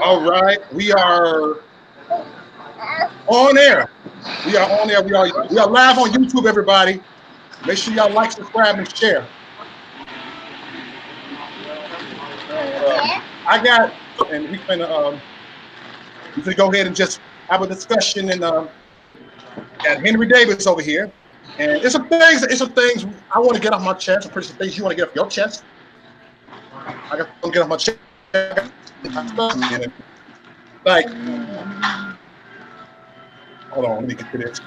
All right, we are on air. We are on air. We are live on YouTube. Everybody, make sure y'all like, subscribe, and share. I got, and we can go ahead and just have a discussion. And got Henry Davis over here, and it's some things. It's some things I want to get off my chest. I'm pretty some things you want to get off your chest. I got to get off my chest. Like, hold on, let me get to this.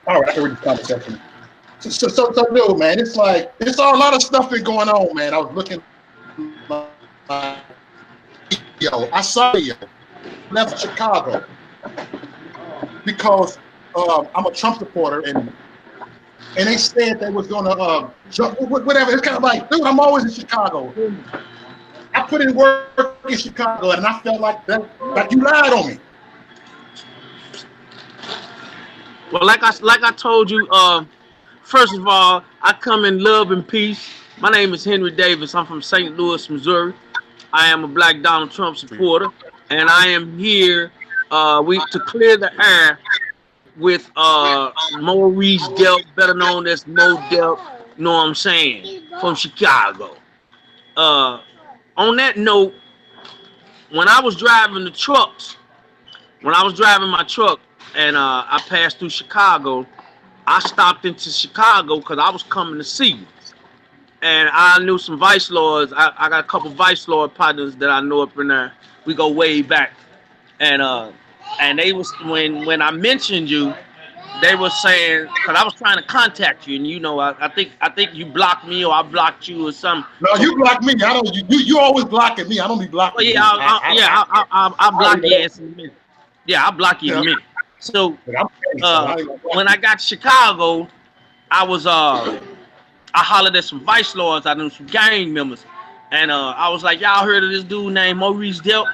All right, I can read this conversation. So, dude, man, it's like it's all a lot of stuff been going on, man. I was looking, I saw you left Chicago because I'm a Trump supporter, and they said they was gonna jump, whatever. It's kind of like, dude, I'm always in Chicago. I put in work in Chicago, and I felt like that, like you lied on me. Well, like I told you, first of all, I come in love and peace. My name is Henry Davis. I'm from St. Louis, Missouri. I am a black Donald Trump supporter, and I am here to clear the air with Reese Delk, better known as Mo Delk. You know what I'm saying? From Chicago. On that note, when I was driving my truck and I passed through Chicago, I stopped into Chicago because I was coming to see you. And I knew some vice lords. I got a couple vice lord partners that I know up in there. We go way back. And they was when I mentioned you, they were saying, because I was trying to contact you, and you know, I think you blocked me or I blocked you or something. No, you blocked me. I don't. You always blocking me. I don't be blocking. Well, yeah, I'll block your ass in a minute. Yeah, I'll block you in a minute. So when I got to Chicago, I hollered at some vice lords. I knew some gang members, and I was like, y'all heard of this dude named Reese Delk?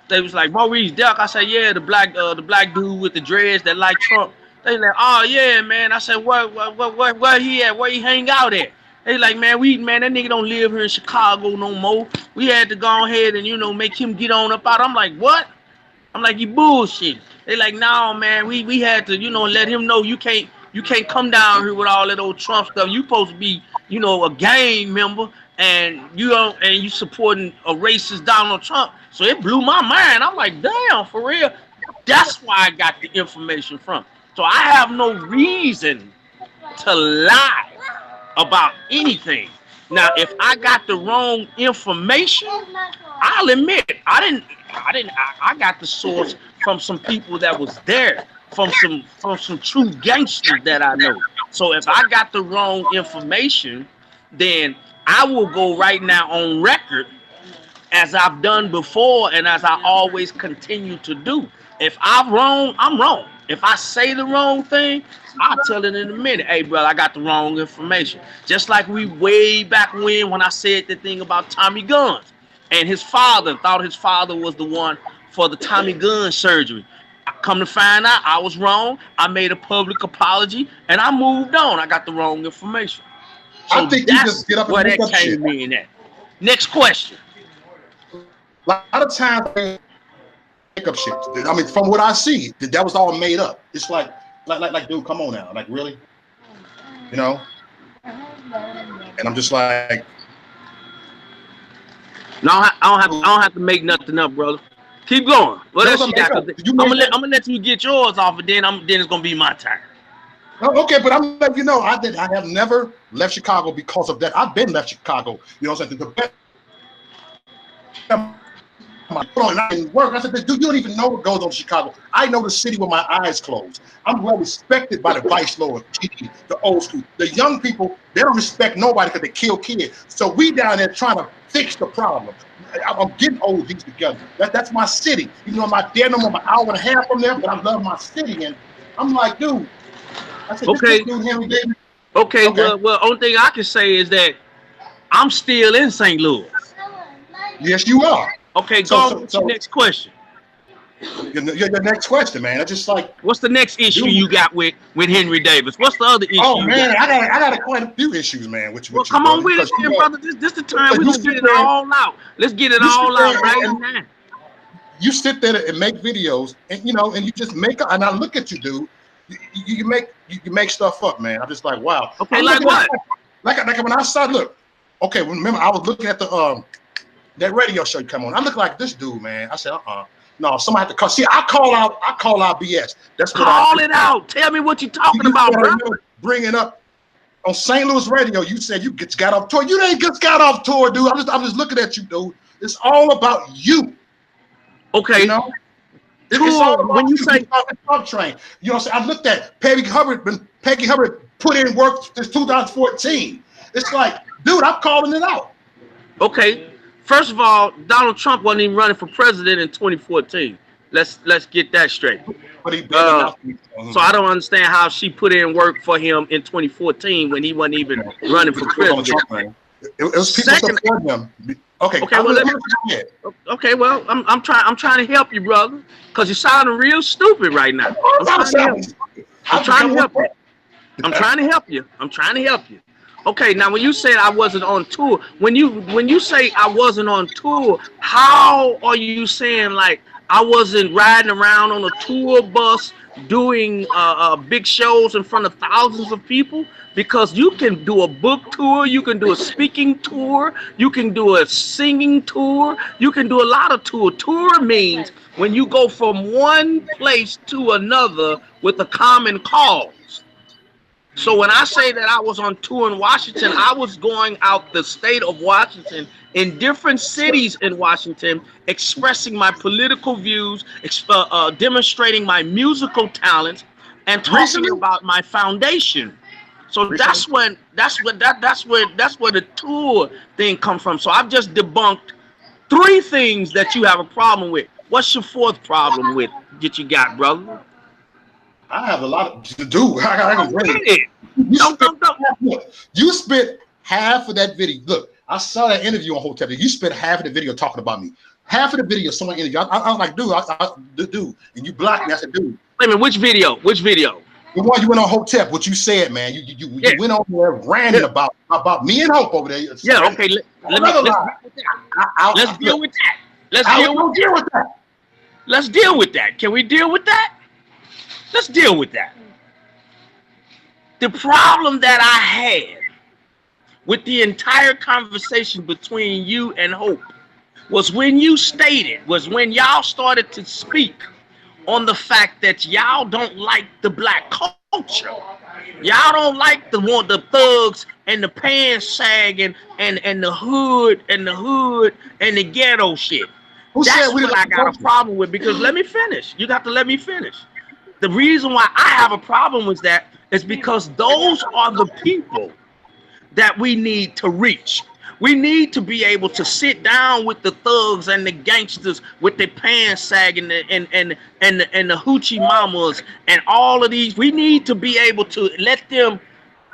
They was like, Reese Delk. I said, yeah, the black dude with the dreads that like Trump. They like, oh yeah, man. I said, where he at? Where he hang out at? They like, man, that nigga don't live here in Chicago no more. We had to go ahead and make him get on up out. I'm like, what? I'm like, you bullshit. They like, no, man, we had to, let him know you can't come down here with all that old Trump stuff. You supposed to be, a gang member, and you supporting a racist Donald Trump. So it blew my mind. I'm like, damn, for real. That's why I got the information from. So I have no reason to lie about anything. Now, if I got the wrong information, I'll admit I got the source from some people that was there, from some true gangsters that I know. So if I got the wrong information, then I will go right now on record, as I've done before and as I always continue to do. If I'm wrong, I'm wrong. If I say the wrong thing, I'll tell it in a minute. Hey, brother, I got the wrong information. Just like we way back when I said the thing about Tommy Guns. And his father thought his father was the one for the Tommy gun surgery. I come to find out I was wrong. I made a public apology, and I moved on. I got the wrong information. So I think you just get up and where make that up came shit. in at. Next question. A lot of times they make up shit. I mean, from what I see, that was all made up. It's like, dude, come on now. Like, really? And I'm just like, no, I don't have to make nothing up, brother. Keep going. What else you got? I'm gonna let you get yours off, and then it's gonna be my turn. Okay, but I'm like, I have never left Chicago because of that. I've been left Chicago. You know what I'm saying? The best. I didn't work. I said, dude, you don't even know what goes on in Chicago. I know the city with my eyes closed. I'm well respected by the vice lord, the old school. The young people, they don't respect nobody because they kill kids. So we down there trying to fix the problem. I'm getting OGs together. That's my city. I'm not there no more. I'm an hour and a half from there, but I love my city. And I'm like, dude. I said, okay. Dude, Henry Davis. Okay. Well, only thing I can say is that I'm still in St. Louis. Yes, you are. Okay, go on to your next question. Your next question, man. I just like. What's the next issue you got with Henry Davis? What's the other issue? Oh man, I got quite a few issues, man. Well, come on with it, brother. This the time we gonna get it all out. Let's get it all out right now. You sit there and make videos, and you know, and you just make. And I look at you, dude. You make stuff up, man. I'm just like, wow. Okay, like what? Like when I saw, look. Okay, remember I was looking at the that radio show you come on. I look like this dude, man. I said, no, somebody had to call. See, I call out BS. That's what call it out. Tell me what you're talking about, bro. Bringing up on St. Louis radio, you said you just got off tour. You ain't just got off tour, dude. I'm just looking at you, dude. It's all about you. Okay. You know? It's all about when you say Trump train. You know what I'm saying? I looked at Peggy Hubbard put in work since 2014. It's like, dude, I'm calling it out. Okay. First of all, Donald Trump wasn't even running for president in 2014. Let's get that straight. But he so I don't understand how she put in work for him in 2014 when he wasn't even running for president. It was people supporting him. Okay. Okay. Well, I'm trying to help you, brother, because you're sounding real stupid right now. I'm trying to help you. Okay, now when you said I wasn't on tour, when you say I wasn't on tour, how are you saying like I wasn't riding around on a tour bus doing big shows in front of thousands of people? Because you can do a book tour, you can do a speaking tour, you can do a singing tour, you can do a lot of tour. Tour means when you go from one place to another with a common cause. So when I say that I was on tour in Washington, I was going out the state of Washington in different cities in Washington, expressing my political views, demonstrating my musical talents, and talking about my foundation. So that's where the tour thing comes from. So I've just debunked 3 things that you have a problem with. What's your 4th problem with that you got, brother? I have a lot to do. You spent half of that video. Look, I saw that interview on Hotel. You spent half of the video talking about me. Half of the video, someone interview. I was like, dude, and you blocked me. I said, dude. Wait a minute, which video? The one you went on Hotep, what you said, man. You went on there ranting about me and Hope over there. Yeah, okay. Let's deal with that. Let's deal with that. Can we deal with that? Let's deal with that. The problem that I had with the entire conversation between you and Hope was when y'all started to speak on the fact that y'all don't like the black culture. Y'all don't like the thugs and the pants sagging and the hood and the ghetto shit. That's what I got a problem with, because let me finish. You got to let me finish. The reason why I have a problem with that is because those are the people that we need to reach. We need to be able to sit down with the thugs and the gangsters with their pants sagging and the hoochie mamas and all of these. We need to be able to let them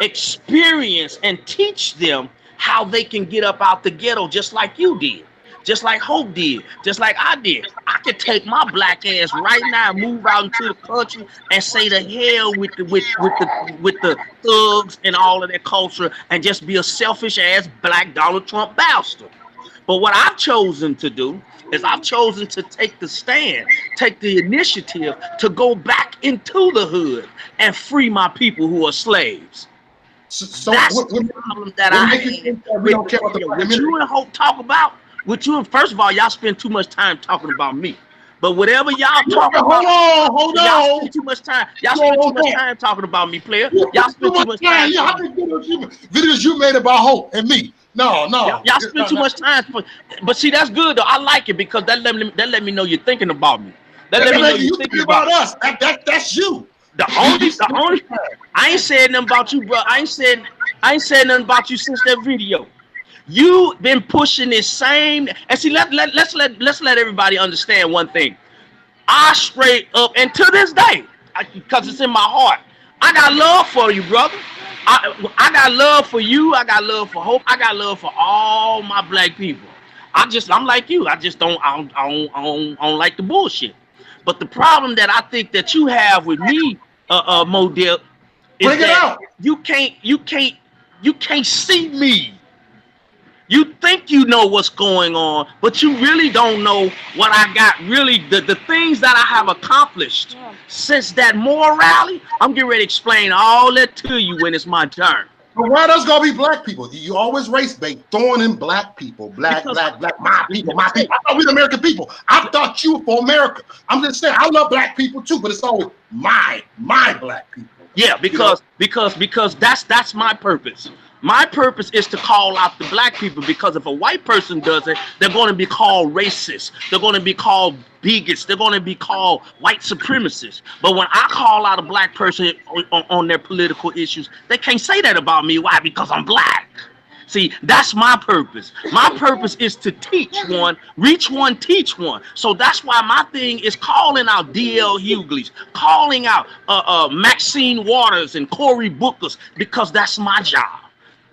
experience and teach them how they can get up out the ghetto, just like you did, just like Hope did, just like I did. I could take my black ass right now, move out into the country, and say the hell with the thugs and all of that culture, and just be a selfish ass black Donald Trump bastard. But what I've chosen to do is I've chosen to take the stand, take the initiative to go back into the hood and free my people who are slaves. So that's the problem that I have. We don't care about what you and Hope talk about. First of all, y'all spend too much time talking about me. But whatever y'all talk about, y'all spend too much time. Y'all spend too much time talking about me, player. Y'all spend too much time. How many videos you made about Hope and me? No. Y'all spend too much time. But see, that's good though. I like it because that let me know you're thinking about me. That let me know you're thinking about us. That's you. The only. I ain't said nothing about you, bro. I ain't said nothing about you since that video. You've been pushing this same, and see, let's let everybody understand one thing. I straight up, and to this day, because it's in my heart, I got love for you, brother. I got love for you. I got love for Hope. I got love for all my black people. I'm like you. I just don't like the bullshit. But the problem that I think that you have with me, Modell, is that you can't see me. You think you know what's going on, but you really don't know what I got. Really, the things that I have accomplished since that Moore rally, I'm getting ready to explain all that to you when it's my turn. But why does gotta be black people? You always race bait, throwing in black people, black, my people, my people. I thought we the American people. I thought you were for America. I'm just saying, I love black people too, but it's always my black people. Yeah, because that's my purpose. My purpose is to call out the black people, because if a white person does it, they're going to be called racist. They're going to be called bigots. They're going to be called white supremacists. But when I call out a black person on their political issues, they can't say that about me. Why? Because I'm black. See, that's my purpose. My purpose is to teach one, reach one, teach one. So that's why my thing is calling out D.L. Hughley's, calling out Maxine Waters and Cory Booker's, because that's my job.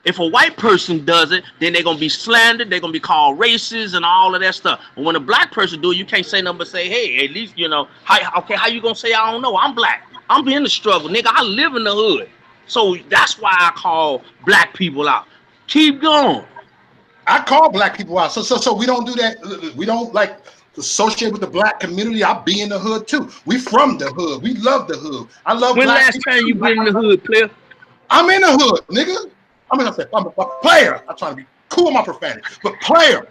If a white person does it, then they're going to be slandered, they're going to be called racist and all of that stuff. But when a black person do it, you can't say nothing but say, hey, at least, you know, how you going to say I don't know? I'm black. I'm in the struggle, nigga. I live in the hood. So that's why I call black people out. Keep going. I call black people out. So we don't do that. We don't like associate with the black community. I be in the hood too. We from the hood. We love the hood. I love when black last people. Time you been in the hood, player? I'm in the hood, nigga. I'm a player. I'm trying to be cool with my profanity, but player.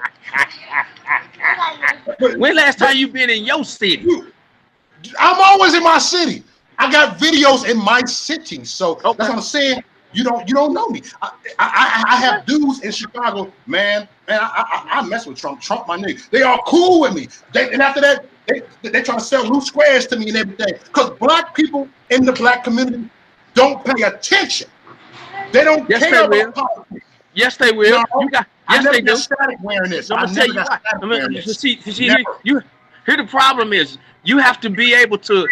When last time you been in your city? I'm always in my city. I got videos in my city, so that's what I'm saying. You don't know me. I have dudes in Chicago, man. I mess with Trump. Trump, my nigga. They are cool with me. And after that, they try to sell loose squares to me and everything. Because black people in the black community don't pay attention. They don't care about politics. Yes, they will. No, yes, they do. Static wearing this. I'm gonna tell you why. See, here the problem is you have to be able to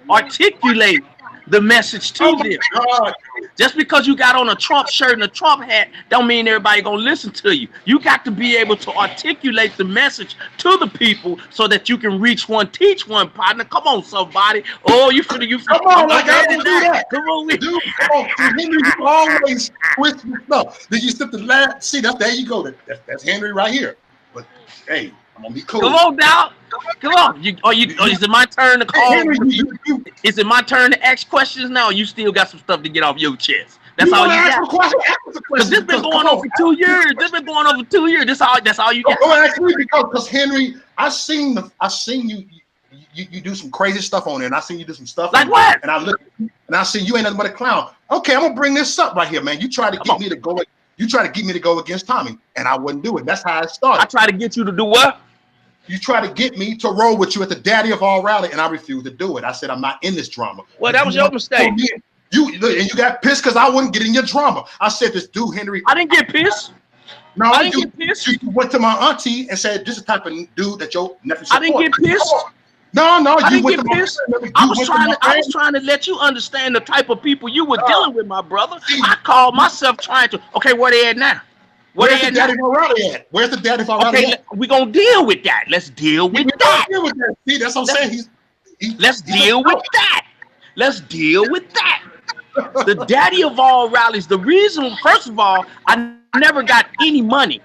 articulate the message to them. God. Just because you got on a Trump shirt and a Trump hat don't mean everybody gonna listen to you. You got to be able to articulate the message to the people so that you can reach one, teach one, partner. Come on, somebody. Oh, you finna. Come on, like I can do that. Come on, dude. Come on, Henry, you always twist your stuff. Then you slip the last. See, there you go. That's Henry right here. But hey, I'm gonna be cool. Come on, now. Come on. Is it my turn to call? Henry, is it my turn to ask questions now? Or you still got some stuff to get off your chest? That's all you got. Because this been going on for 2 years. This been going on for 2 years. That's all you got. Oh, actually, because Henry, I seen you do some crazy stuff on there, and I seen you do some stuff. Like what? And I look, and I see you ain't nothing but a clown. Okay, I'm gonna bring this up right here, man. You try to get me to go. You try to get me to go against Tommy, and I wouldn't do it. That's how it started. I try to get you to do what? You try to get me to roll with you at the daddy of all rally, and I refused to do it. I said I'm not in this drama. Well, that was your mistake. You got pissed because I wouldn't get in your drama. I said this dude Henry. I didn't get pissed. No, I didn't get pissed. You went to my auntie and said this is the type of dude that your nephew supports. I didn't get pissed. No, I didn't get pissed. I was trying to let you understand the type of people you were dealing with, my brother. I called myself trying to. Okay, where they at now? Where's the daddy Morale at? Where's the daddy Morale at? We're going to deal with that. Let's deal with that. See, that's what I'm saying. Let's deal with that. Let's deal with that. The daddy of all rallies, the reason, first of all, I never got any money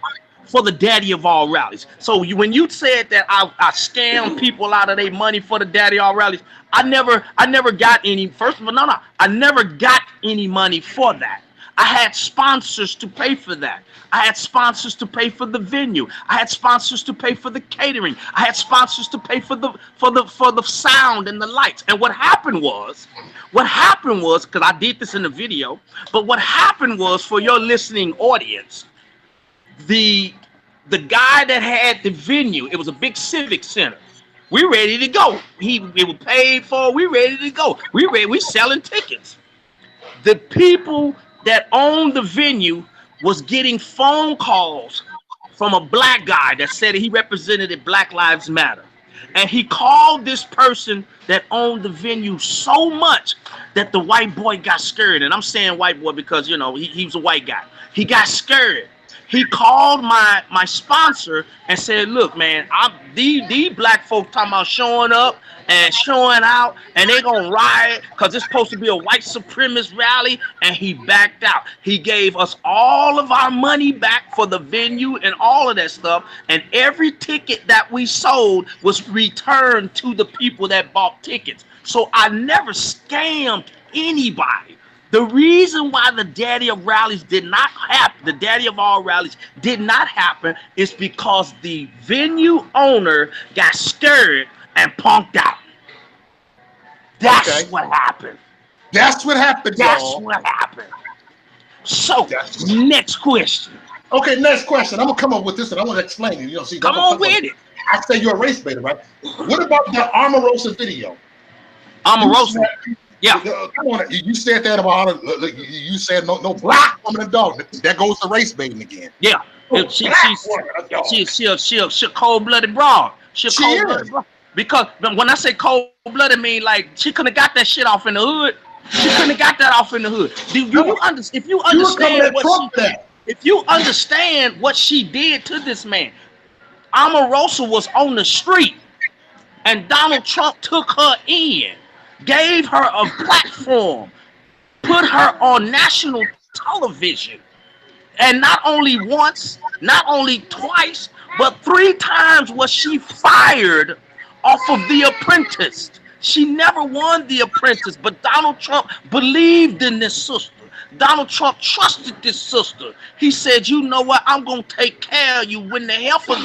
for the daddy of all rallies. So when you said that I scammed people out of their money for the daddy of all rallies, I never got any, first of all, I never got any money for that. I had sponsors to pay for that. I had sponsors to pay for the venue. I had sponsors to pay for the catering. I had sponsors to pay for the sound and the lights. And what happened was, because I did this in the video, but what happened was, for your listening audience, the guy that had the venue, it was a big civic center. We ready to go. It was paid for. We ready to go. We selling tickets. The people that owned the venue was getting phone calls from a black guy that said he represented Black Lives Matter. And he called this person that owned the venue so much that the white boy got scared. And I'm saying white boy because, you know, he was a white guy. He got scared. He called my sponsor and said, look, man, these black folks talking about showing up and showing out, and they're going to riot because it's supposed to be a white supremacist rally, and he backed out. He gave us all of our money back for the venue and all of that stuff, and every ticket that we sold was returned to the people that bought tickets. So I never scammed anybody. The reason why the daddy of rallies did not happen, the daddy of all rallies did not happen, is because the venue owner got scared and punked out. That's what happened. That's what happened, That's y'all. what happened. So, next question. Okay, next question. I'm gonna come up with this and I want to explain it. You know, see, come on with it. I say you're a race baiter, right? What about the Omarosa video? Omarosa. Yeah. Come on, you said that about you said no black woman and dog. That goes to race baiting again. Yeah. She's a cold-blooded broad. She's cold-blooded broad. Because when I say cold-blooded, I mean like she couldn't have got that shit off in the hood. She couldn't have got that off in the hood. If you understand what she did to this man, Omarosa was on the street, and Donald Trump took her in, gave her a platform, put her on national television, and not only once, not only twice, but 3 times was she fired off of The Apprentice. She never won The Apprentice, but Donald Trump believed in this sister. Donald Trump trusted this sister. He said, you know what, I'm going to take care of you. When the heifer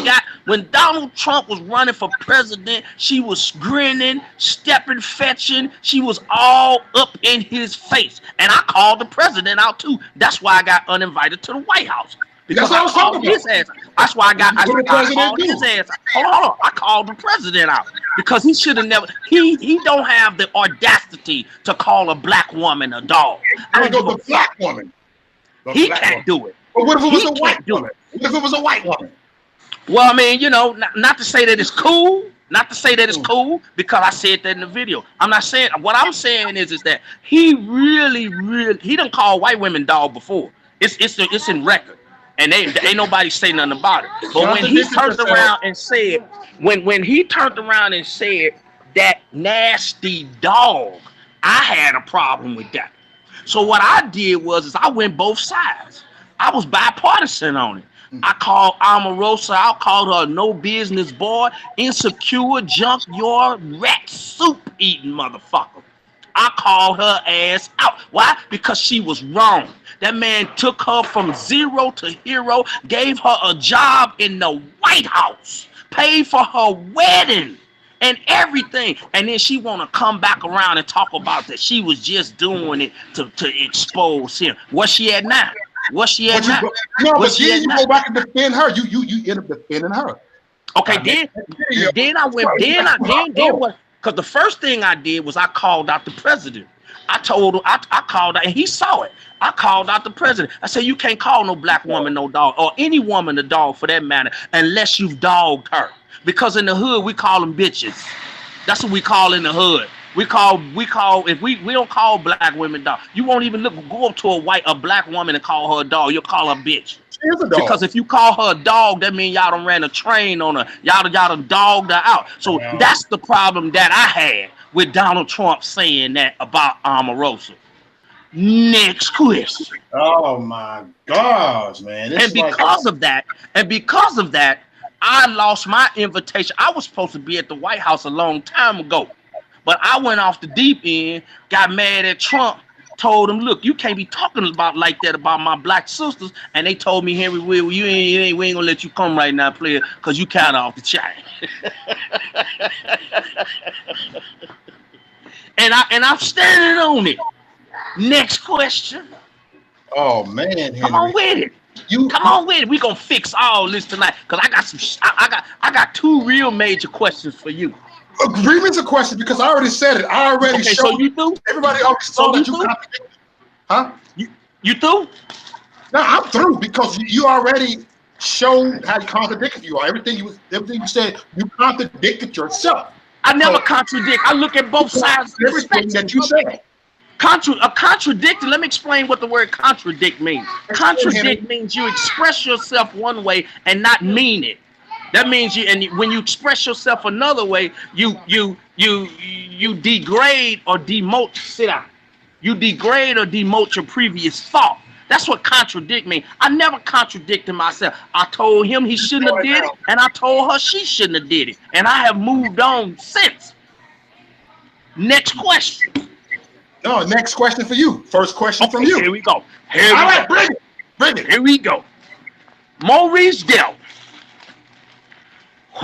when Donald Trump was running for president, she was grinning, stepping, fetching. She was all up in his face. And I called the president out too. That's why I got uninvited to the White House. Because I called his ass. That's why I called his ass. Hold on. I called the president out because he should have never. He don't have the audacity to call a black woman a dog. I don't know the black woman. He can't do it. But what if it was a white woman? What if it was a white woman? Well, I mean, you know, not to say that it's cool. Not to say that it's cool, because I said that in the video. I'm not saying. What I'm saying is that he really, he done called white women dog before. It's in record. And ain't nobody say nothing about it. But when he turned around and said, when he turned around and said that nasty dog, I had a problem with that. So what I did was I went both sides. I was bipartisan on it. I called Omarosa. I called her a no business boy, insecure, junkyard, rat soup eating motherfucker. I called her ass out. Why? Because she was wrong. That man took her from zero to hero, gave her a job in the White House, paid for her wedding and everything. And then she want to come back around and talk about that she was just doing it to expose him. What's she at now? What's she at now? No, but then you go back and defend her. You end up defending her. Okay, then I went, then what? Because the first thing I did was I called out the president. I told him, I called out, and he saw it. I called out the president. I said, you can't call no black woman no dog, or any woman a dog for that matter, unless you've dogged her. Because in the hood, we call them bitches. That's what we call in the hood. We call if we don't call black women dog. You won't even go up to a black woman and call her a dog. You'll call her a bitch. Because if you call her a dog, that means y'all done ran a train on her. Y'all done dogged her out. So that's the problem that I had with Donald Trump saying that about Omarosa. Next question. Oh my gosh, man. And because of that, I lost my invitation. I was supposed to be at the White House a long time ago. But I went off the deep end, got mad at Trump, told him, look, you can't be talking about like that about my black sisters. And they told me, Henry, we ain't gonna let you come right now, player, because you kind of off the chain. and I'm standing on it. Next question. Oh man, Henry. Come on with it. Come on with it. We gonna fix all this tonight, because I got I got 2 real major questions for you. Agreement's a question, because I already said it. I already showed so you through? Everybody already saw that you contradicted. Huh? You through? No, I'm through, because you already showed how contradicted you are. Everything you said, you contradicted yourself. I never contradict. I look at both sides. Everything that you said. Contradicting. Let me explain what the word contradict means. Contradict means you express yourself one way and not mean it. That means when you express yourself another way, you degrade or demote. Sit down. You degrade or demote your previous thought. That's what contradict means. I never contradicted myself. I told him he shouldn't have did it, and I told her she shouldn't have did it, and I have moved on since. Next question. No, next question for you. First question from you. Here we go. Bring it. Here we go. Reese Delk.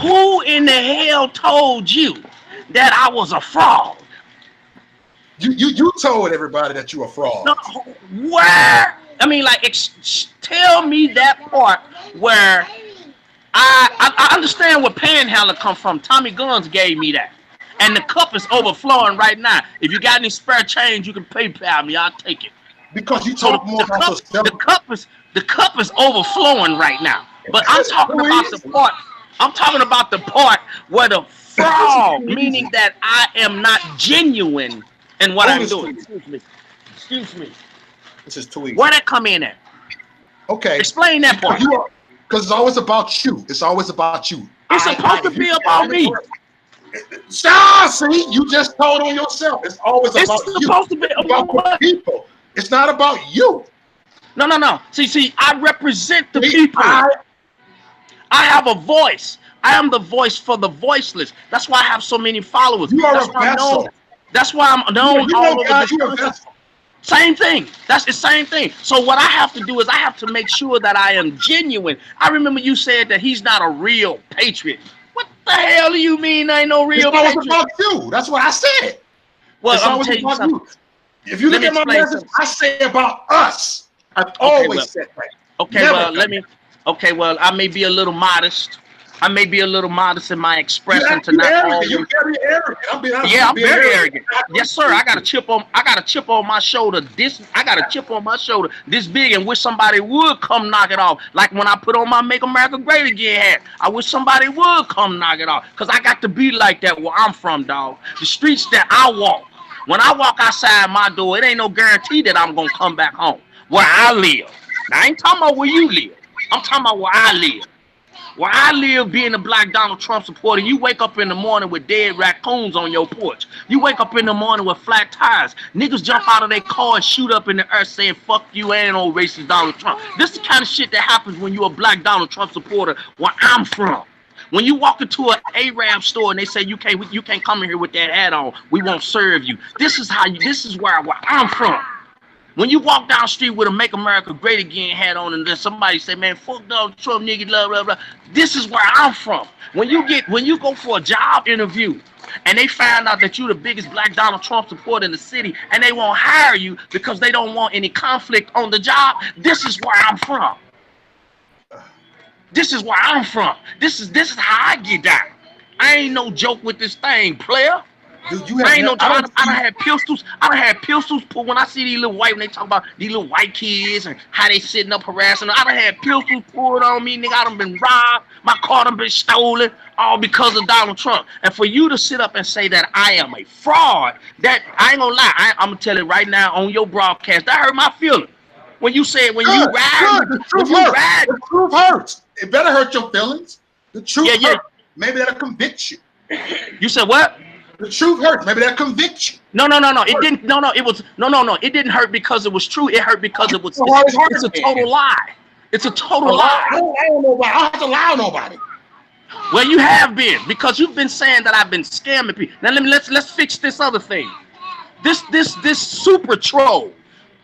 Who in the hell told you that I was a fraud? You told everybody that you a fraud. No, where? I mean, like, tell me that part where I understand where Panhandler come from. Tommy Guns gave me that. And the cup is overflowing right now. If you got any spare change, you can PayPal me. I'll take it. Because you talk more about yourself. The cup is overflowing right now. But I'm talking about the part. I'm talking about the part where the fraud, meaning that I am not genuine in what I'm doing. Excuse me. This is too easy. Where that come in at? Okay. Explain that part. Because it's always about you. It's always about you. It's supposed to be about me. See, you just told on yourself. It's always about you. It's supposed to be about people. It's not about you. No. See, I represent the people. I have a voice. I am the voice for the voiceless. That's why I have so many followers. That's why I'm known. That's why I'm known all over the country. Same thing. That's the same thing. So what I have to do is I have to make sure that I am genuine. I remember you said that he's not a real patriot. What the hell do you mean I ain't no real patriot? It's always about you. That's what I said. Well, it's always about you. If you look at my message, I say about us. I've always said that. Okay, well, I may be a little modest. I may be a little modest in my expression to not always. You're very arrogant. I'm very arrogant. Yes, sir. I got a chip on my shoulder. I got a chip on my shoulder this big, and wish somebody would come knock it off. Like when I put on my "Make America Great Again" hat, I wish somebody would come knock it off. Cause I got to be like that where I'm from, dog. The streets that I walk. When I walk outside my door, it ain't no guarantee that I'm gonna come back home where I live. Now, I ain't talking about where you live. I'm talking about where I live. Where I live, being a black Donald Trump supporter, you wake up in the morning with dead raccoons on your porch. You wake up in the morning with flat tires. Niggas jump out of their car and shoot up in the earth saying, fuck you, ain't no racist Donald Trump. This is the kind of shit that happens when you're a black Donald Trump supporter where I'm from. When you walk into an Arab store and they say you can't come in here with that hat on, we won't serve you. This is where I'm from. When you walk down the street with a "Make America Great Again" hat on, and then somebody say, "Man, fuck Donald Trump, nigga, blah blah blah," this is where I'm from. When you go for a job interview, and they find out that you're the biggest black Donald Trump supporter in the city, and they won't hire you because they don't want any conflict on the job, this is where I'm from. This is where I'm from. This is how I get down. I ain't no joke with this thing, player. Dude, I done had pistols. I done had pistols pulled. When I see these little when they talk about these little white kids and how they sitting up harassing them, I done had pistols pulled on me, nigga. I done been robbed. My car done been stolen, all because of Donald Trump. And for you to sit up and say that I am a fraud, that I ain't gonna lie. I'm gonna tell it right now on your broadcast. That hurt my feelings. When you said you ride, the truth hurts. It better hurt your feelings. The truth hurts. Maybe that'll convict you. You said what? The truth hurts. Maybe that convict you. No. It didn't. No. It was no. It didn't hurt because it was true. It hurt because it was. It's a total lie. It's a total lie. I don't know nobody. I don't have to lie on nobody. Well, you have been, because you've been saying that I've been scamming people. Now let's fix this other thing. This super troll.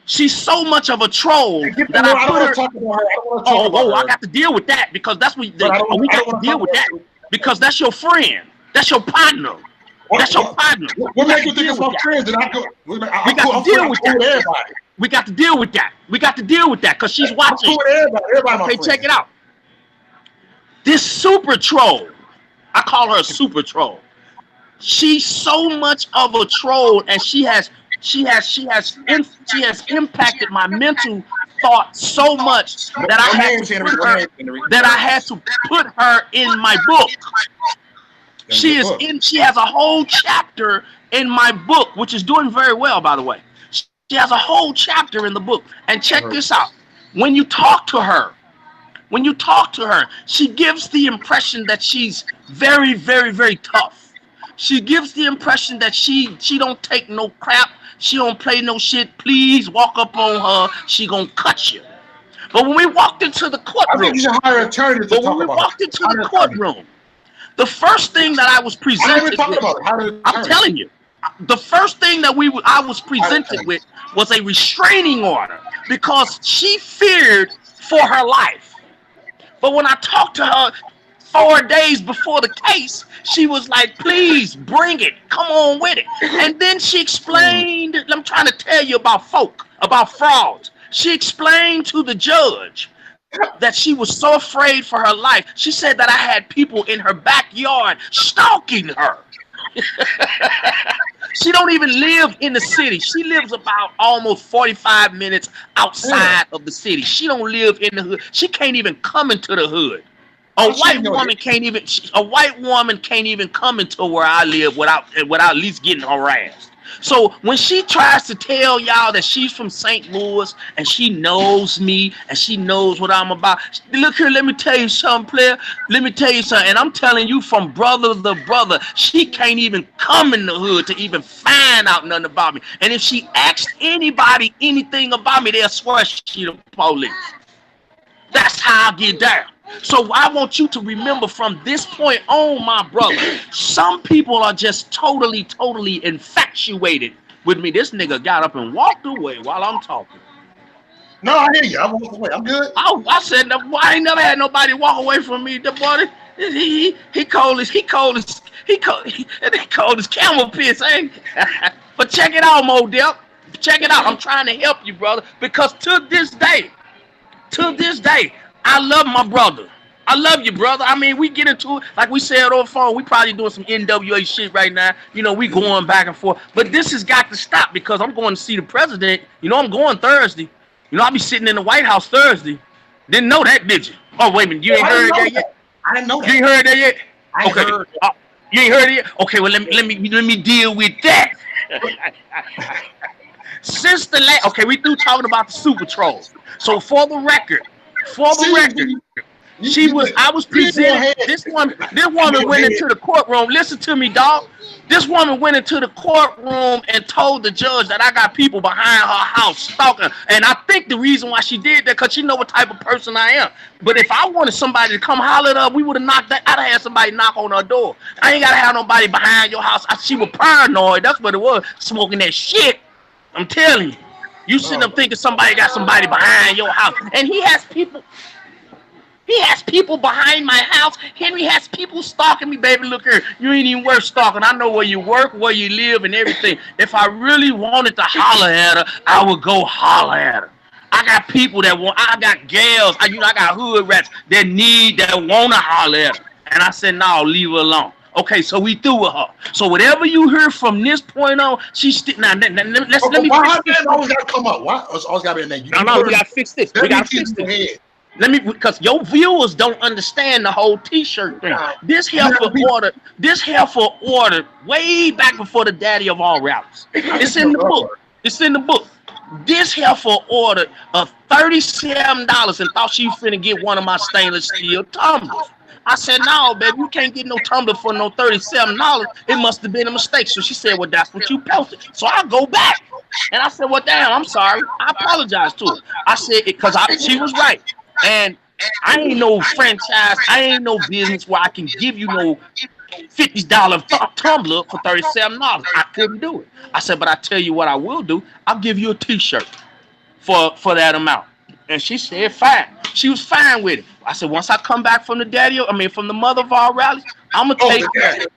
She's so much of a troll that I put her. Talk about her. I got to deal with that because that's what we got to deal with that because that's your friend. That's your partner. That's your partner. What makes you think it's my friends? And we got to deal with that. We got to deal with that. We got to deal with that because she's watching. Okay, check it out. This super troll, I call her a super troll. She's so much of a troll, and she has impacted my mental thought so much that I had to put her in my book. She has a whole chapter in my book, which is doing very well, by the way. She has a whole chapter in the book. And check this out. When you talk to her, she gives the impression that she's very, very, very tough. She gives the impression that she don't take no crap. She don't play no shit. Please walk up on her. She gonna cut you. But when we walked into the courtroom, I think you should hire an attorney to talk about it. When we walked into the courtroom, the first thing that I was presented with, I'm telling you, the first thing that I was presented with was a restraining order because she feared for her life. But when I talked to her 4 days before the case, she was like, please bring it. Come on with it. And then she explained, I'm trying to tell you about frauds. She explained to the judge that she was so afraid for her life. She said that I had people in her backyard stalking her. She don't even live in the city. She lives about almost 45 minutes outside of the city. She don't live in the hood. She can't even come into the hood. A white woman can't even come into where I live without at least getting harassed. So when she tries to tell y'all that she's from St. Louis and she knows me and she knows what I'm about, look here, let me tell you something, player. Let me tell you something. And I'm telling you from brother to brother, she can't even come in the hood to even find out nothing about me. And if she asks anybody anything about me, they'll swear she the police. That's how I get down. So I want you to remember from this point on, my brother, some people are just totally infatuated with me. This nigga got up and walked away while I'm talking. No, I hear you. I walked away. I'm good. I said, I ain't never had nobody walk away from me. The boy, he called his camel piss. But check it out, Mo Delk. Check it out. I'm trying to help you, brother, because to this day, I love my brother. I love you, brother. I mean, we get into it, like we said on the phone, we probably doing some NWA shit right now. You know, we going back and forth. But this has got to stop because I'm going to see the president. You know, I'm going Thursday. You know, I'll be sitting in the White House Thursday. Didn't know that, did you? Oh, wait a minute. You ain't heard that yet? I didn't know that. You ain't heard that yet? Okay. You ain't heard it yet? Okay, well, let me deal with that. Since the last, okay, we through talking about the Super Troll. So for the record, I was presented. This woman went into the courtroom. Listen to me, dog. This woman went into the courtroom and told the judge that I got people behind her house stalking. And I think the reason why she did that, because she know what type of person I am. But if I wanted somebody to come holler it up, we would have knocked that. I'd have had somebody knock on her door. I ain't got to have nobody behind your house. She was paranoid. That's what it was, smoking that shit. I'm telling you. You sitting up thinking somebody got somebody behind your house. And he has people behind my house. Henry has people stalking me, baby. Look here. You ain't even worth stalking. I know where you work, where you live, and everything. If I really wanted to holler at her, I would go holler at her. I got people that want, I got gals, I got hood rats that want to holler at her. And I said, no, leave her alone. Okay, so we through with her. So whatever you hear from this point on, she's still now. Let me. Why always gotta come up? Why always gotta be a name? No, we gotta fix this. We gotta fix this. Because your viewers don't understand the whole T-shirt thing. This heifer ordered way back before the daddy of all rallies. It's in the book. It's in the book. This heifer ordered $37 and thought she was finna get one of my stainless steel tumblers. I said, no, baby, you can't get no tumbler for no $37. It must have been a mistake. So she said, well, that's what you posted. So I go back. And I said, well, damn, I'm sorry. I apologize to her. I said, because she was right. And I ain't no franchise. I ain't no business where I can give you no $50 tumbler for $37. I couldn't do it. I said, but I tell you what I will do. I'll give you a T-shirt for that amount. And she said, fine. She was fine with it. I said, once I come back from from the mother of all rallies, I'm going to take care of you.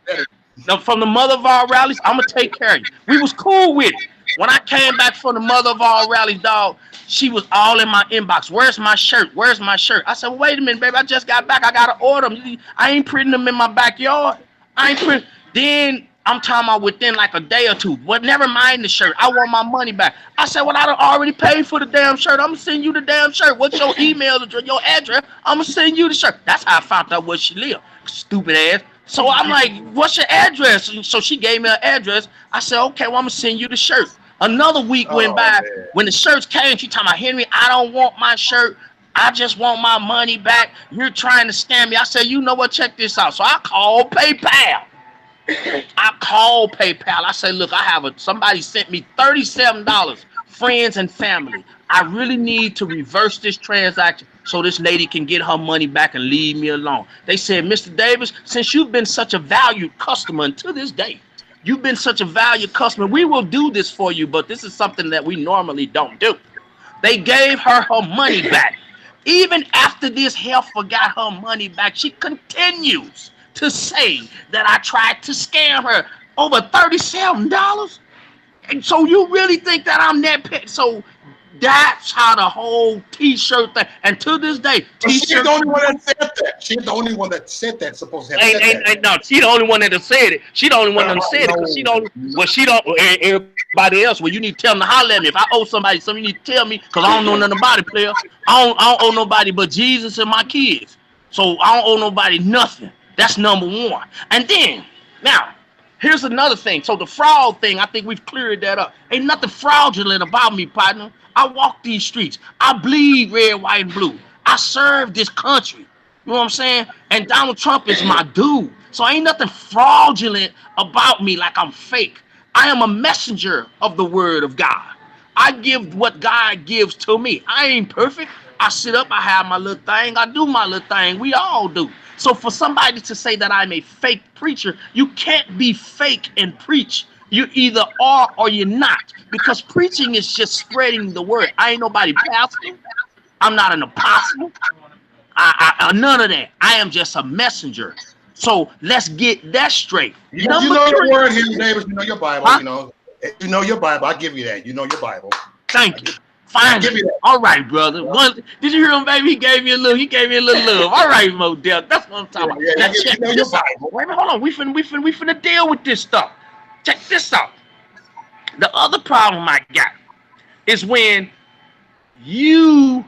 Now, from the mother of all rallies, I'm going to take care of you. We was cool with it. When I came back from the mother of all rallies, dog, she was all in my inbox. Where's my shirt? Where's my shirt? I said, well, wait a minute, baby. I just got back. I got to order them. I ain't printing them in my backyard. Then I'm talking about within like a day or two. But never mind the shirt. I want my money back. I said, well, I done already paid for the damn shirt. I'm going to send you the damn shirt. What's your email address, your address? I'm going to send you the shirt. That's how I found out where she lived. Stupid ass. So I'm like, what's your address? So she gave me her address. I said, okay, well, I'm going to send you the shirt. Another week went by. Man. When the shirts came, she talking about, Henry, I don't want my shirt. I just want my money back. You're trying to scam me. I said, you know what? Check this out. So I called PayPal. I said, look, somebody sent me $37, friends and family. I really need to reverse this transaction so this lady can get her money back and leave me alone. They said, Mr. Davis, since you've been such a valued customer, and to this day, you've been such a valued customer, we will do this for you, but this is something that we normally don't do. They gave her money back. Even after this heifer got her money back, she continues to say that I tried to scam her over $37. And so you really think that I'm that petty? So that's how the whole T-shirt thing. And to this day, she's the only one that said that. She's the only one that said that. Supposed to have said that. No, she's the only one that said it. She the only one that said it because she don't. Well, she don't. Everybody else. Well, you need to tell them to holler at me. If I owe somebody something, you need to tell me because I don't know nothing about it, player. I don't owe nobody but Jesus and my kids. So I don't owe nobody nothing. That's number one. And then now. Here's another thing. So the fraud thing, I think we've cleared that up. Ain't nothing fraudulent about me, partner. I walk these streets. I bleed red, white, and blue. I serve this country. You know what I'm saying? And Donald Trump is my dude. So ain't nothing fraudulent about me like I'm fake. I am a messenger of the word of God. I give what God gives to me. I ain't perfect. I sit up, I have my little thing. I do my little thing. We all do. So for somebody to say that I'm a fake preacher, you can't be fake and preach. You either are or you're not. Because preaching is just spreading the word. I ain't nobody pastor. I'm not an apostle. None of that. I am just a messenger. So let's get that straight. You know your word here, neighbors. You know your Bible. Huh? You know your Bible. I'll give you that. You know your Bible. Thank you. Fine. All right, brother. Did you hear him, baby? He gave me a little love. All right, Mo Delk. That's what I'm talking about. Now check this out. Wait a minute, hold on. We finna deal with this stuff. Check this out. The other problem I got is when you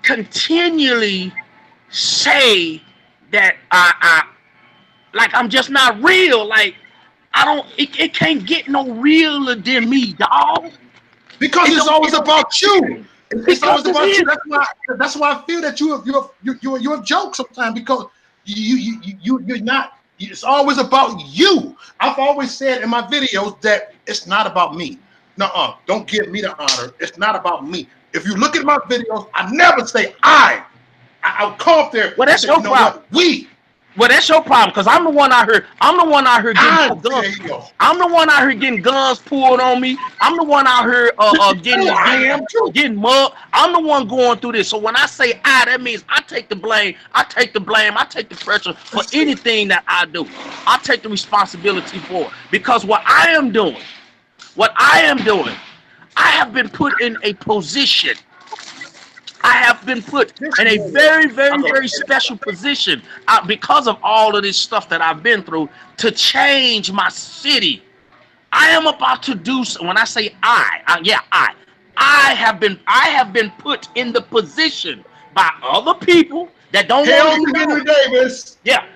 continually say that like I'm just not real. Like it can't get no realer than me, dog. Because it's always about you. It's always about you. That's why I feel that you're a joke sometimes because you're not. It's always about you. I've always said in my videos that it's not about me. Nuh-uh. Don't give me the honor. It's not about me. If you look at my videos, I never say I'll come up there. Well, that's your problem. We. Well, that's your problem, because I'm the one out here. I'm the one out here getting guns. I'm the one out here getting guns pulled on me. I'm the one out here getting mugged. I'm the one going through this. So when I say that means I take the blame. I take the pressure for anything that I do. I take the responsibility for it. Because what I am doing, I have been put in a position. I have been put in a very, very, very special position because of all of this stuff that I've been through to change my city. I am about to do so. When I say I have been put in the position by other people that don't want to Henry Davis. Yeah.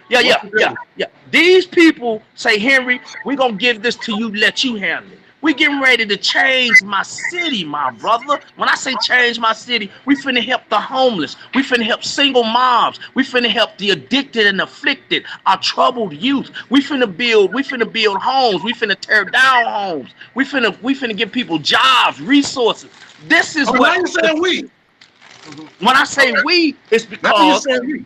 These people say, Henry, we're gonna give this to you, let you handle it. We getting ready to change my city, my brother. When I say change my city, we finna help the homeless. We finna help single moms. We finna help the addicted and afflicted, our troubled youth. We finna build homes. We finna tear down homes. We finna give people jobs, resources. This is what you saying we. When I say we, it's because we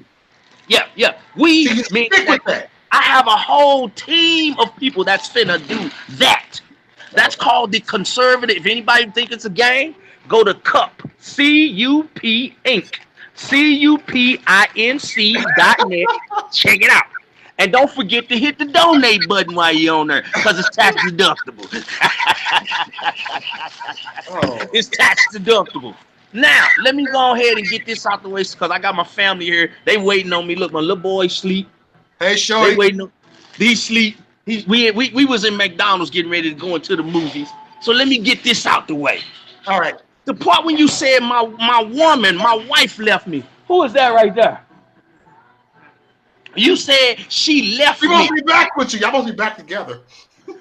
mean that I have a whole team of people that's finna do that. That's called the conservative. If anybody think it's a game, go to CUP, C-U-P Inc. CUPINC.net. Check it out. And don't forget to hit the donate button while you're on there, because it's tax deductible. It's tax deductible. Now, let me go ahead and get this out the way, because I got my family here. They waiting on me. Look, my little boy sleep. Hey, Shorty. They waiting on. These sleep. We was in McDonald's getting ready to go into the movies. So let me get this out the way. All right. The part when you said my wife left me. Who is that right there? You said she left me. We're going to be back with you. Y'all supposed to be back together.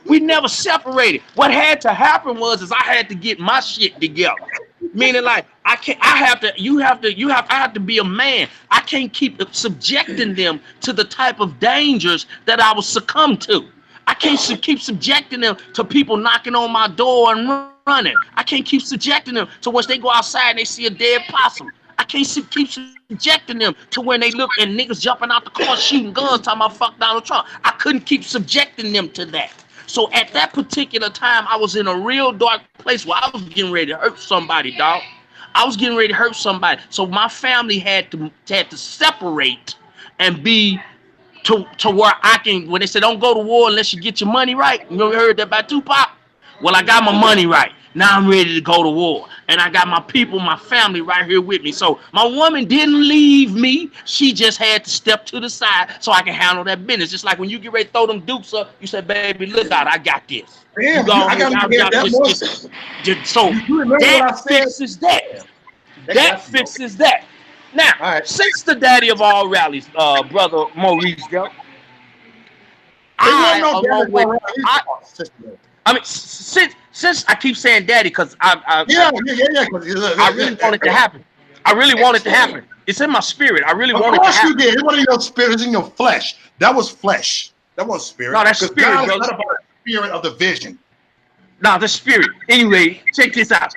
We never separated. What had to happen is I had to get my shit together. Meaning like I have to be a man. I can't keep subjecting them to the type of dangers that I was succumb to. I can't keep subjecting them to people knocking on my door and running. I can't keep subjecting them to once they go outside and they see a dead possum. I can't keep subjecting them to when they look and niggas jumping out the car shooting guns talking about fuck Donald Trump. I couldn't keep subjecting them to that. So at that particular time, I was in a real dark place where I was getting ready to hurt somebody, dog. I was getting ready to hurt somebody. So my family had to separate and be to where I can, when they said don't go to war unless you get your money right. You know, you heard that by Tupac? Well, I got my money right. Now I'm ready to go to war. And I got my people, my family right here with me. So my woman didn't leave me. She just had to step to the side so I can handle that business. Just like when you get ready to throw them dukes up, you say, baby, look out, I got this. Damn, I got this. So that fixes that. That fixes that. Now, since the daddy of all rallies, brother Reese Delk, I mean, since I keep saying daddy, because I really want it to happen. I really want it to happen. It's in my spirit. I really want it to happen. Of course you did. It wasn't in your spirit. It's in your flesh. That was flesh. That wasn't spirit. No, that's spirit, God bro. Not about the spirit of the vision. No, the spirit. Anyway, check this out.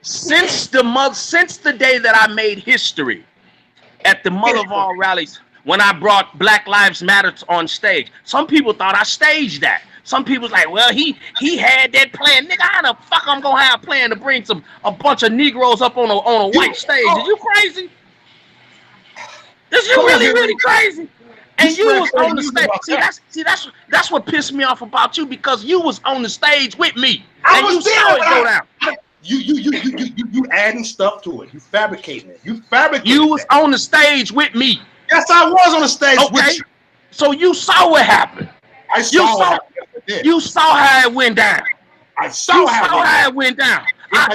Since the day that I made history at the Mother of All rallies, when I brought Black Lives Matter on stage, some people thought I staged that. Some people's like, well, he had that plan. Nigga, how the fuck I'm gonna have a plan to bring a bunch of Negroes up on a white stage? Are you crazy? Is you really crazy? And you was on the stage. That's what pissed me off about you, because you was on the stage with me. And you saw it go down. You adding stuff to it. You fabricating it. You was on the stage with me. Yes, I was on the stage with you. So you saw what happened. You saw how it went down. I saw how it went down.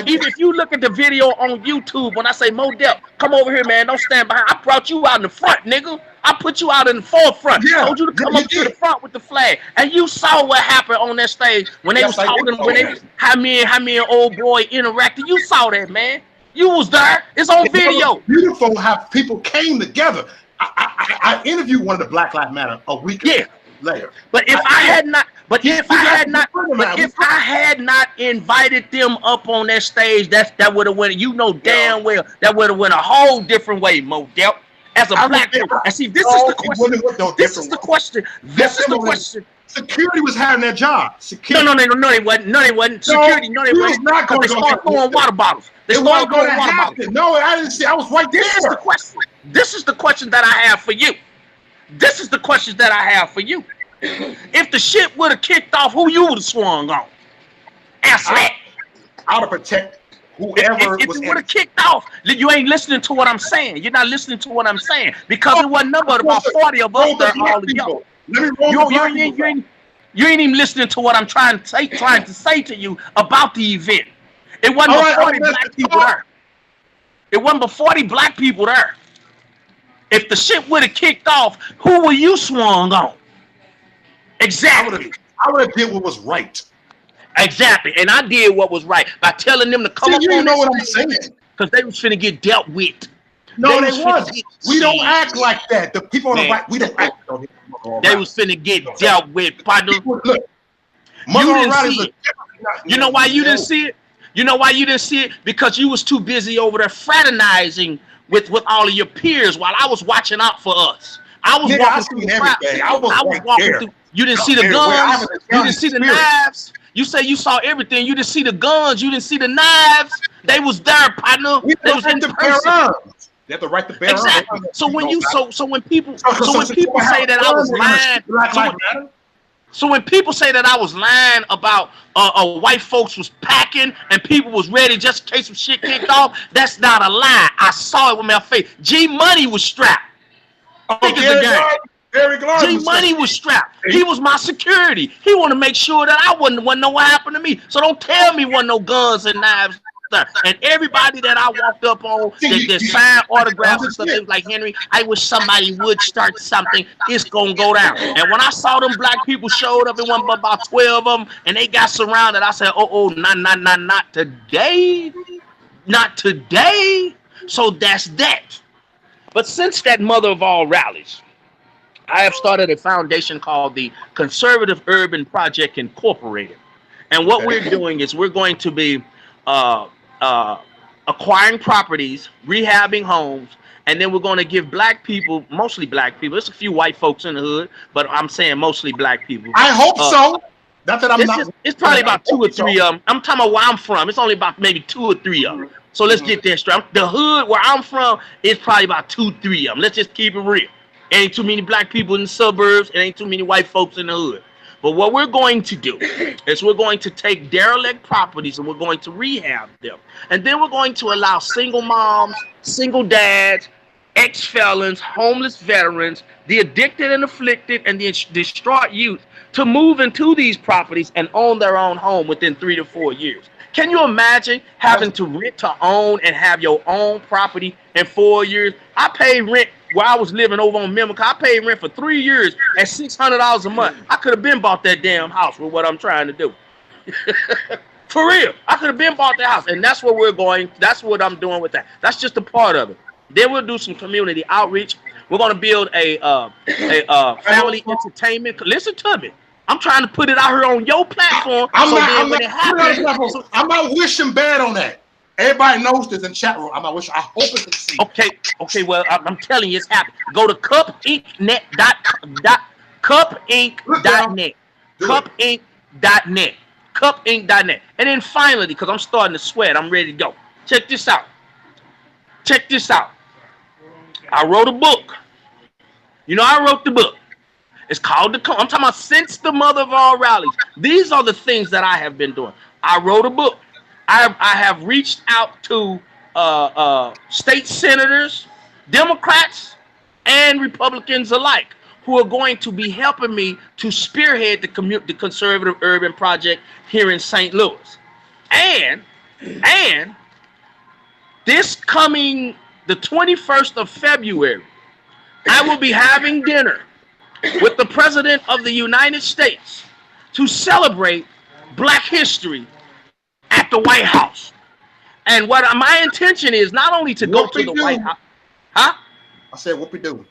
Even if you look at the video on YouTube, when I say Mo Delk, come over here, man. Don't stand behind. I brought you out in the front, nigga. I put you out in the forefront. I told you to come up to the front with the flag. And you saw what happened on that stage when they was talking, how me and old boy interacted. You saw that, man. You was there. It's on video. It's beautiful how people came together. I interviewed one of the Black Lives Matter a week later. But if I had not invited them up on that stage, that would have went. You know damn well that would have went a whole different way, Mo Delk. As a black man, and see, this is the question. This is the question. Security was having their job. Security. No, they wasn't. No, they wasn't. Security. No, they wasn't. They started throwing water bottles. They started throwing water bottles. No, I didn't see. I was right there. This is the question. This is the question that I have for you. This is the question that I have for you. If the shit would have kicked off, who you would have swung on? Answer that. I would have protected whoever if it would have kicked off. You ain't listening to what I'm saying. You're not listening to what I'm saying, because it wasn't number about 40 of us there, all of y'all. You ain't even listening to what I'm trying to say to you about the event. It wasn't but 40 black people there. It wasn't but 40 black people there. If the shit would have kicked off, who were you swung on? Exactly. I would have did what was right. Exactly, and I did what was right by telling them to come up on that. You know what I'm saying? Because they was finna get dealt with. No, they wasn't. We don't act like that. The people on the right, we don't act. They was finna get dealt with. Look, you didn't see it. You know why you didn't see it? You know why you didn't see it? Because you was too busy over there fraternizing with all of your peers while I was watching out for us. I was walking through everything. I was walking through. You didn't see the guns. You didn't see the knives. You say you saw everything. You didn't see the guns. You didn't see the knives. They was there, partner. They was in person. They have the right to bear arms. Exactly. So when people say that I was lying, so when people say that I was lying about white folks was packing and people was ready just in case some shit kicked off, that's not a lie. I saw it with my face. G Money was strapped. G Money was strapped. He was my security. He wanted to make sure that I wouldn't know what happened to me. So don't tell me wasn't no guns and knives there. And everybody that I walked up on that signed autographs and stuff, they was like, Henry, I wish somebody would start something. It's going to go down. And when I saw them black people showed up, it wasn't but about 12 of them, and they got surrounded, I said, not today. Not today. So that's that. But since that mother of all rallies, I have started a foundation called the Conservative Urban Project Incorporated. And what we're doing is we're going to be acquiring properties, rehabbing homes, and then we're going to give black people, mostly black people. There's a few white folks in the hood, but I'm saying mostly black people. I hope so. That's what I'm not. It's probably about 2 or 3 of them. I'm talking about where I'm from. It's only about maybe 2 or 3 of them. So let's get that straight. The hood where I'm from is probably about 2, 3 of them. Let's just keep it real. Ain't too many black people in the suburbs. It ain't too many white folks in the hood. But what we're going to do is we're going to take derelict properties and we're going to rehab them. And then we're going to allow single moms, single dads, ex-felons, homeless veterans, the addicted and afflicted, and the distraught youth to move into these properties and own their own home within 3 to 4 years. Can you imagine having to rent to own and have your own property in 4 years? I paid rent where I was living over on Memorial. I paid rent for 3 years at $600 a month. I could have been bought that damn house with what I'm trying to do. For real. I could have been bought that house. And that's where we're going. That's what I'm doing with that. That's just a part of it. Then we'll do some community outreach. We're going to build a family entertainment. Listen to me. I'm trying to put it out here on your platform. I'm not wishing bad on that. Everybody knows this in chat room. I hope it succeeds. Okay. Well, I'm telling you, it's happening. Go to cupinknet.net. Cupinknet. And then finally, because I'm starting to sweat, I'm ready to go. Check this out. I wrote a book. You know, I wrote the book. It's called I'm talking about since the mother of all rallies. These are the things that I have been doing. I wrote a book. I have reached out to state senators, Democrats, and Republicans alike, who are going to be helping me to spearhead the Conservative Urban Project here in St. Louis. And this coming the 21st of February, I will be having dinner with the President of the United States to celebrate Black history at the White House. And what my intention is not only to go to the White House. Huh? I said whoop-de-doo.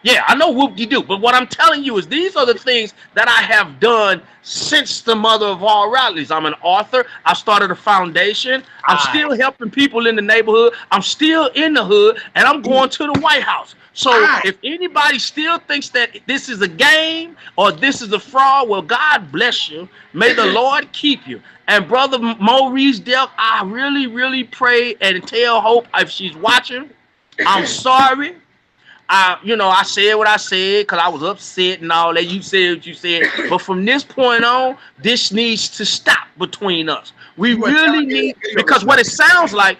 Yeah, I know whoop-de-doo. But what I'm telling you is these are the things that I have done since the mother of all rallies. I'm an author. I started a foundation. I'm still helping people in the neighborhood. I'm still in the hood. And I'm going to the White House. So if anybody still thinks that this is a game or this is a fraud, well, God bless you. May the Lord keep you. And Brother Reese Delk, I really, really pray and tell Hope if she's watching, I'm sorry. I said what I said because I was upset and all that. You said what you said. But from this point on, this needs to stop between us. We really need, because what it sounds like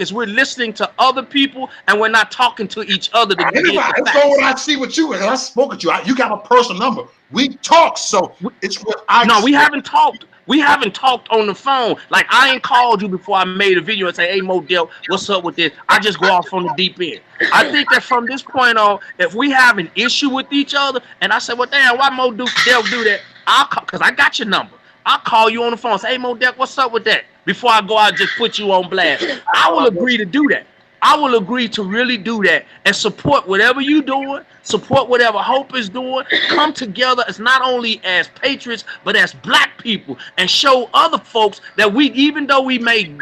is we're listening to other people and we're not talking to each other. That's what I see with you. And I spoke with you. You got a personal number. We talk, so it's what I. No, we haven't talked. We haven't talked on the phone. Like, I ain't called you before I made a video and say, hey, Mo Delk, what's up with this? I just go off on the deep end. I think that from this point on, if we have an issue with each other, and I say, well, damn, why Mo Delk do that? I'll call, because I got your number. I'll call you on the phone and say, hey, Mo Delk, what's up with that? Before I go out and just put you on blast. I will agree to do that. I will agree to really do that and support whatever you're doing, support whatever Hope is doing, come together as not only as patriots, but as Black people and show other folks that even though we may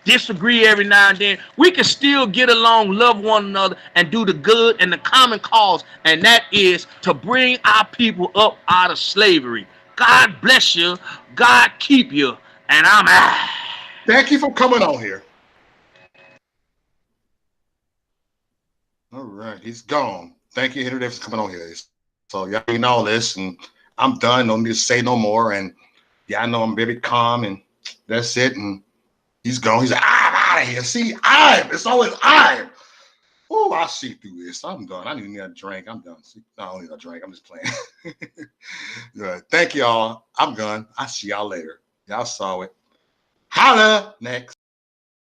disagree every now and then, we can still get along, love one another, and do the good and the common cause, and that is to bring our people up out of slavery. God bless you, God keep you, and I'm out. Thank you for coming on here. All right, he's gone. Thank you, Henry, for coming on here. So y'all know all this, and I'm done. Don't need to say no more. And yeah, I know I'm very calm, and that's it. And he's gone. He's like, I'm out of here. See, it's always I'm. Oh, I'll see through this. I'm done. I need a drink. I'm done. See, no, I don't need a drink. I'm just playing. Right. Thank y'all. I'm done. I'll see y'all later. Y'all saw it. Holla next.